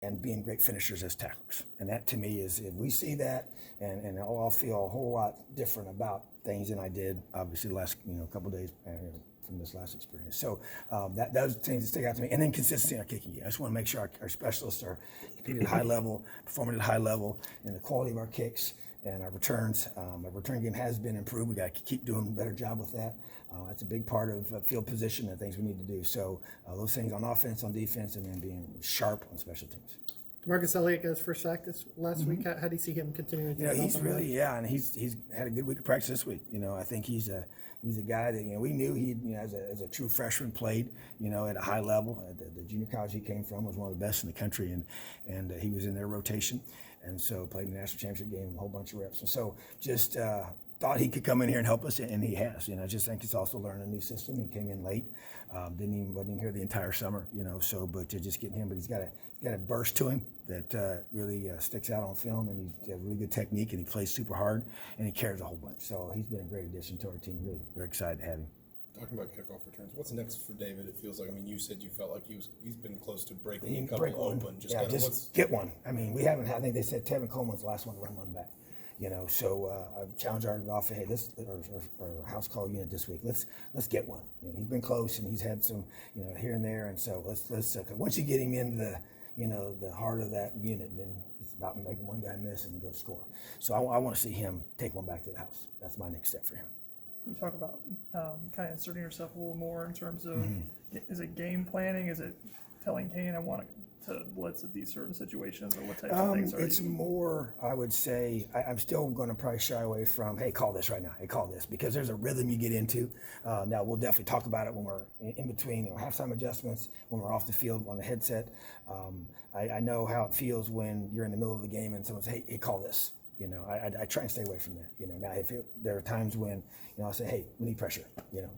and being great finishers as tacklers. And that to me is, if we see that, and I'll feel a whole lot different about things than I did obviously the last couple of days from this last experience. So that those things that stick out to me, and then consistency in our kicking game. I just want to make sure our specialists are competing at a high level, performing at a high level, and the quality of our kicks and our returns. Our return game has been improved. We got to keep doing a better job with that. That's a big part of field position and things we need to do. So those things on offense, on defense, and then being sharp on special teams. Marcus Elliott got his first sack this last week. How do you see him continuing to he's really and he's had a good week of practice this week. I think he's a guy that we knew he as a true freshman played at a high level. The junior college he came from was one of the best in the country, and he was in their rotation, and so played in the national championship game, a whole bunch of reps, and so just thought he could come in here and help us, and he has. I just think it's also learning a new system. He came in late, wasn't even here the entire summer, So, but just getting him, but he's got a burst to him that really sticks out on film, and he's got really good technique, and he plays super hard, and he cares a whole bunch. So he's been a great addition to our team. Really, very excited to have him. Talking about kickoff returns, what's next for David? It feels like, you said you felt like he's been close to breaking a couple open. Just get one. We haven't. I think they said Tevin Coleman's the last one to run one back. So I've challenged our office. Hey, this our house call unit this week. Let's get one. He's been close, and he's had some here and there, and so let's cause once you get him into the heart of that unit, then it's about making one guy miss and go score. So I want to see him take one back to the house. That's my next step for him. You talk about kind of inserting yourself a little more in terms of is it game planning? Is it telling Kane I want to blitz at these certain situations, or what types of things are it's more, I would say, I'm still going to probably shy away from, hey, call this right now, hey, call this, because there's a rhythm you get into. Now, we'll definitely talk about it when we're in between halftime adjustments, when we're off the field on the headset. I know how it feels when you're in the middle of the game and someone says, hey, call this. I try and stay away from that. Now, there are times when, I say, hey, we need pressure.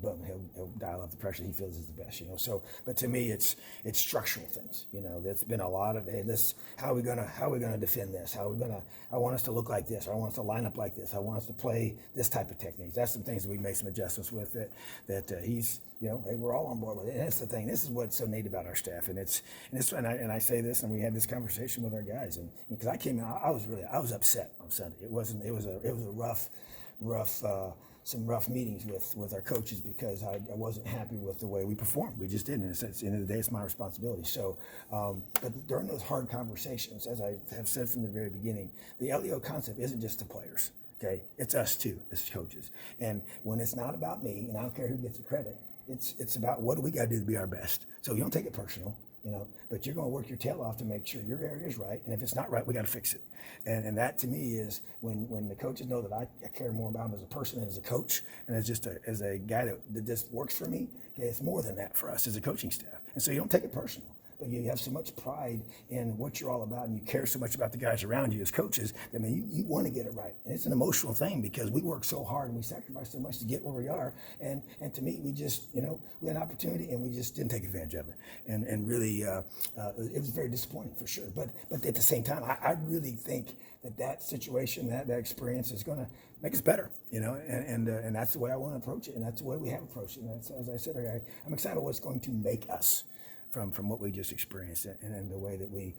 Boom, he'll dial up the pressure he feels is the best. So, but to me, it's structural things. There's been a lot of, hey, how are we gonna defend this? I want us to look like this. Or I want us to line up like this. I want us to play this type of techniques. That's some things that we made some adjustments with that he's. Hey, we're all on board with it. And that's the thing. This is what's so neat about our staff. And I say this, and we had this conversation with our guys, and because I came in, I was upset on Sunday. It was a rough some rough meetings with our coaches because I wasn't happy with the way we performed. We just didn't. And at the end of the day, it's my responsibility. So, but during those hard conversations, as I have said from the very beginning, the Elliott concept isn't just the players. Okay, it's us too as coaches. And when it's not about me, and I don't care who gets the credit. It's about what do we got to do to be our best. So you don't take it personal, but you're going to work your tail off to make sure your area is right. And if it's not right, we got to fix it. And that to me is when the coaches know that I care more about them as a person and as a coach and as a guy that just works for me. Okay, it's more than that for us as a coaching staff. And so you don't take it personal. But you have so much pride in what you're all about, and you care so much about the guys around you as coaches that you want to get it right. And it's an emotional thing because we work so hard and we sacrifice so much to get where we are. And to me, we just, we had an opportunity and we just didn't take advantage of it. And really, it was very disappointing for sure. But at the same time, I really think that situation, that experience is going to make us better, and that's the way I want to approach it. And that's the way we have approached it. And that's, as I said, I'm excited about what's going to make us from what we just experienced and the way that we,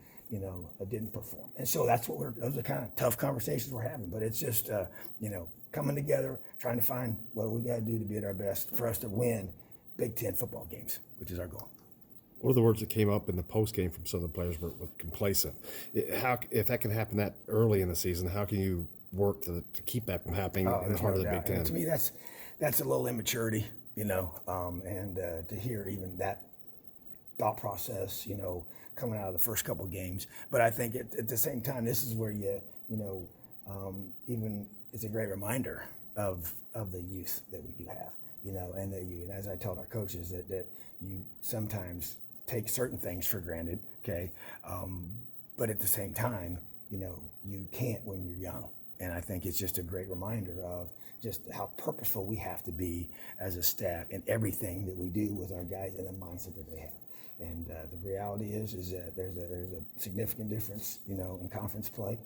didn't perform. And so those are kind of tough conversations we're having, but it's just, coming together, trying to find what we got to do to be at our best for us to win Big Ten football games, which is our goal. One of the words that came up in the post game from some of the players were complacent. If that can happen that early in the season, how can you work to keep that from happening in the heart of the Big Ten? And to me, that's a little immaturity, and to hear even that thought process, coming out of the first couple of games. But I think at the same time, this is where even it's a great reminder of the youth that we do have, and as I told our coaches that you sometimes take certain things for granted, okay, but at the same time, you can't when you're young. And I think it's just a great reminder of just how purposeful we have to be as a staff in everything that we do with our guys and the mindset that they have. And the reality is that there's a significant difference, in conference play.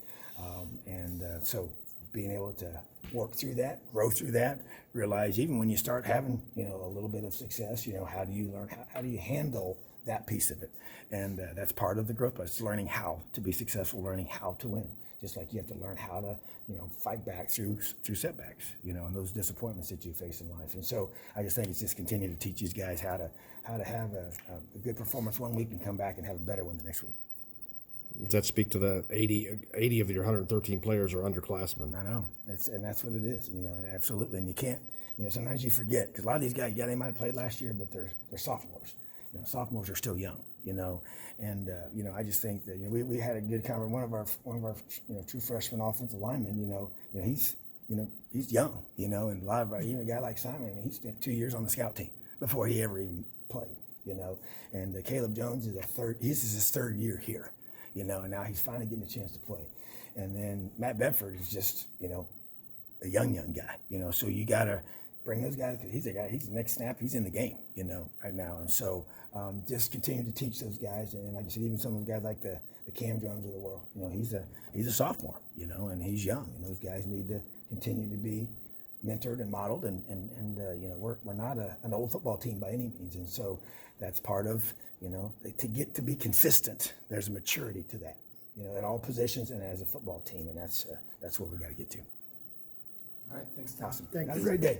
So being able to work through that, grow through that, realize even when you start having, a little bit of success, how do you learn, how do you handle that piece of it. And that's part of the growth process, learning how to be successful, learning how to win. Just like you have to learn how to, fight back through setbacks, and those disappointments that you face in life. And so I just think it's just continue to teach these guys how to have a good performance one week and come back and have a better one the next week. Does that speak to the 80 of your 113 players are underclassmen? I know, and that's what it is, and absolutely. And you can't, sometimes you forget, because a lot of these guys, they might have played last year, but they're sophomores. Sophomores are still young, and I just think that we had a good conversation. One of our true freshman offensive linemen, he's young, and a lot of even a guy like Simon, he spent 2 years on the scout team before he ever even played, and Caleb Jones is his third year here, and now he's finally getting a chance to play, and then Matt Bedford is just a young guy, so you gotta bring those guys, because he's the next snap, he's in the game, right now. And so just continue to teach those guys. And like I said, even some of those guys like the Cam Jones of the world, he's a sophomore, and he's young. And those guys need to continue to be mentored and modeled. And we're not an old football team by any means. And so that's part of, to get to be consistent, there's a maturity to that, at all positions and as a football team. And that's where we got to get to. All right, thanks, Tom. Awesome. Thank Have a you. great day.